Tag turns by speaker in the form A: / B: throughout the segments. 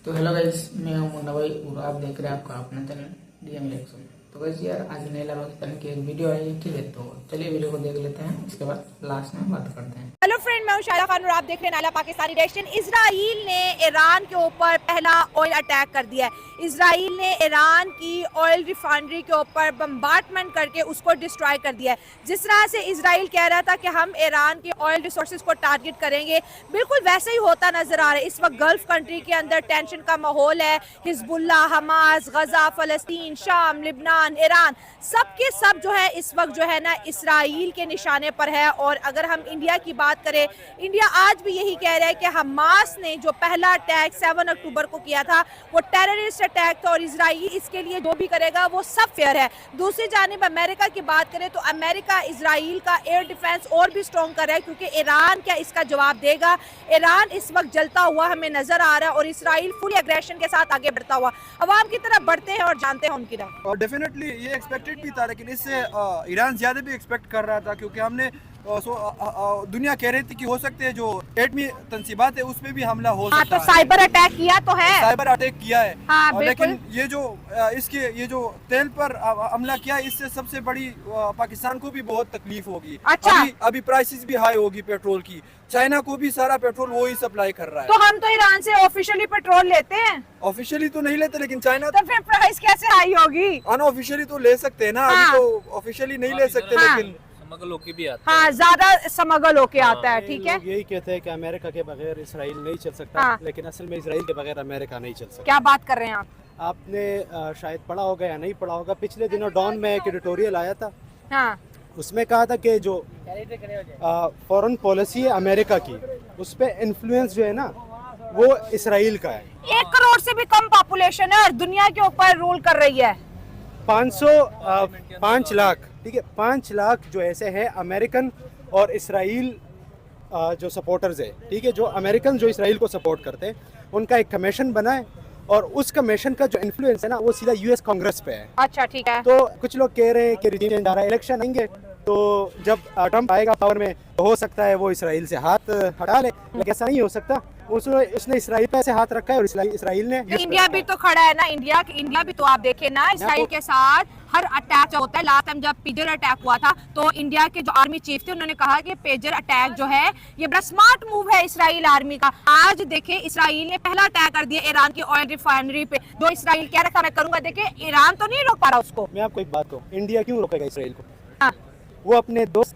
A: तो hello guys, मैं हूं मुन्ना भाई और आप देख रहे हैं आपका अपना चैनल डीएम इलेक्शन। तो गाइस यार, आज नैला पाकिस्तान की एक वीडियो आई है, ठीक है? तो चलिए वीडियो को देख लेते हैं, इसके बाद लास्ट में बात करते हैं।
B: हेलो फ्रेंड, मैं हूं शायरा खान और आप देख रहे हैं नाला पाकिस्तानी रिएक्शन। इजराइल ने ईरान के ऊपर पहला ऑयल अटैक कर दिया है। इजराइल ने ईरान की ऑयल रिफाइनरी के ऊपर बम्बार्डमेंट करके उसको डिस्ट्रॉय कर दिया है। जिस तरह से इजराइल कह रहा था कि हम ईरान की ऑयल रिसोर्सेज को टारगेट करेंगे, बिल्कुल वैसे ही होता नजर आ रहा है। इस वक्त गल्फ कंट्री के अंदर टेंशन का माहौल है। हिजबुल्ला, हमास, गजा, फलस्तीन, शाम, लिबनान, ईरान, सब के सब जो है इस वक्त जो है ना इजराइल के निशाने पर है। और अगर हम इंडिया की बात करें, इंडिया आज भी यही कह रहा है कि हमास ने जो पहला अटैक 7 अक्टूबर को किया था वो टेररिस्ट अटैक था और इजराइल इसके लिए जो भी करेगा वो सब फेयर है। दूसरी जानिब अमेरिका की बात करें तो अमेरिका इजराइल का एयर डिफेंस और भी स्ट्रॉन्ग कर रहा है, क्योंकि ईरान क्या इसका जवाब देगा। ईरान इस वक्त जलता हुआ हमें नजर आ रहा है और इजराइल फुल एग्रेशन के साथ आगे बढ़ता हुआ अवाम की तरफ बढ़ते हैं और जानते हैं उनकी तरफ।
C: और डेफिनेटली ये एक्सपेक्टेड भी था, लेकिन इससे ईरान ज़्यादा भी एक्सपेक्ट कर रहा था, क्योंकि हमने दुनिया कह रही थी कि हो सकते हैं जो एटमी तंसीबात है उस पर भी हमला हो सकता
B: तो साइबर अटैक किया तो है,
C: साइबर अटैक किया है। लेकिन ये जो ये जो तेल पर हमला किया, इससे सबसे बड़ी पाकिस्तान को भी बहुत तकलीफ होगी।
B: अच्छा।
C: अभी प्राइसेस भी हाई होगी पेट्रोल की। चाइना को भी सारा पेट्रोल वो ही सप्लाई कर रहा है।
B: तो हम तो ईरान से ऑफिशियली पेट्रोल लेते हैं।
C: ऑफिशियली तो नहीं लेते, लेकिन चाइना
B: तो फिर प्राइस कैसे हाई होगी?
C: अनऑफिशियली तो ले सकते हैं ना। अभी तो ऑफिशियली नहीं ले सकते, लेकिन
D: स्मगल होके भी आता है।
B: हाँ, ज्यादा स्मगल होके आता है। ठीक है,
E: यही कहते हैं कि अमेरिका के बगैर इसराइल नहीं चल सकता। लेकिन असल में इसराइल के बगैर अमेरिका नहीं चल सकता।
B: क्या बात कर रहे हैं आप?
E: आपने शायद पढ़ा होगा या नहीं पढ़ा होगा, पिछले दिनों डॉन में एक एडिटोरियल आया था।
B: हाँ,
E: उसमें कहा था कि जो फॉरेन पॉलिसी है अमेरिका की, उस पर इन्फ्लुएंस जो है ना वो इसराइल का है।
B: 1 करोड़ से भी कम पॉपुलेशन है और दुनिया के ऊपर रूल कर रही है।
E: 5 लाख, ठीक है, 5 लाख जो ऐसे हैं अमेरिकन और इसराइल जो सपोर्टर्स है, ठीक है, जो अमेरिकन जो इसराइल को सपोर्ट करते हैं, उनका एक कमीशन बना है और उस कमीशन का जो इन्फ्लुएंस है ना वो सीधा यूएस कांग्रेस पे है।
B: अच्छा, ठीक है।
E: तो कुछ लोग कह रहे हैं कि रिजीम चेंज आ रहा है, इलेक्शन आएंगे तो जब ट्रम्प आएगा पावर में तो हो सकता है वो इसराइल से हाथ हटा ले, लेकिन ऐसा नहीं हो सकता। उसने इसराइल पे ऐसे हाथ रखा है और इसराइल ने
B: इंडिया भी तो खड़ा है ना। इंडिया भी तो आप देखे ना इसराइल के साथ हर अटैक जो होता है। लास्ट टाइम जब पेजर अटैक हुआ था तो इंडिया के जो आर्मी चीफ थे उन्होंने कहा कि पेजर अटैक जो है ये बड़ा स्मार्ट मूव है इसराइल आर्मी का। आज देखे इसराइल ने पहला अटैक कर दिया ईरान की ऑयल रिफाइनरी पे। जो इसराइल कह रहा था मैं करूंगा, देखे ईरान तो नहीं रोक पा रहा उसको।
E: मैं आपको एक बात कहूँ, इंडिया क्यों रोकेगा इसराइल को?
B: हाँ।
E: वो अपने दोस्त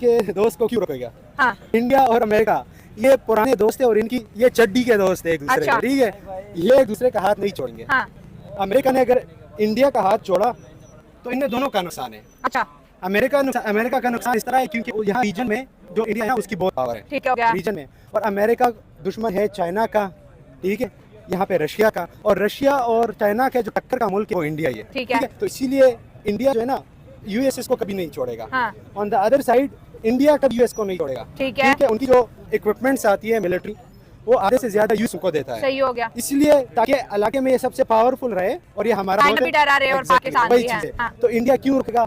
E: को क्यों रोकेगा?
B: हाँ।
E: इंडिया और अमेरिका ये पुराने दोस्त है और इनकी ये चड्डी के दोस्त है एक दूसरे के, ठीक है? ये एक दूसरे का हाथ नहीं छोड़ेंगे। हाँ। अमेरिका ने अगर इंडिया का हाथ छोड़ा तो इन्हें दोनों का नुकसान है।
B: अच्छा।
E: अमेरिका का नुकसान इस तरह है क्योंकि यहाँ रीजन में जो इंडिया है उसकी बहुत पावर है,
B: ठीक हो गया
E: रीजन में। और अमेरिका दुश्मन है चाइना का, ठीक है, यहाँ पे रशिया का, और रशिया और चाइना का जो टक्कर का मुल्क है वो इंडिया ही है, ठीक है? तो इसीलिए इंडिया जो है ना यूएसएस को कभी नहीं छोड़ेगा। On the other side India कभी यूएस को नहीं छोड़ेगा, ठीक है? उनकी जो इक्विपमेंट्स आती है मिलिट्री, वो आधे से ज्यादा यूएस को देता है।
B: सही हो गया।
E: इसलिए ताकि इलाके में ये सबसे पावरफुल रहे और ये हमारा
B: भी डरा रहे और पाकिस्तान भी है।
E: तो इंडिया क्यों रोकेगा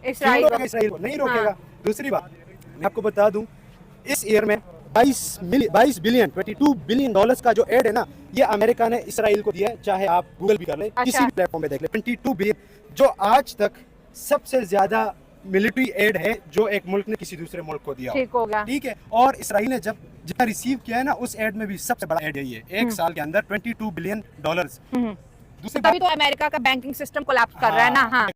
E: इसराइल को? नहीं रोकेगा। दूसरी बात मैं आपको बता दूं, इस ईयर में 22 बिलियन $22 का जो एड है ना, ये अमेरिका ने इसराइल को दिया है। चाहे आप गूगल भी कर ले, किसी भी प्लेटफॉर्म पे देख ले, 22 बिलियन, जो आज तक सबसे ज्यादा मिलिट्री एड है जो एक मुल्क ने किसी दूसरे मुल्क को दिया। ठीक हो गया, ठीक है? और इसराइल ने जब जितना रिसीव किया है ना, उस एड में भी सबसे बड़ा एड यही है, एक साल के अंदर $22 बिलियन। दूसरी
B: तभी तो अमेरिका का बैंकिंग सिस्टम कोलैप्स कर रहा है ना। हाँ।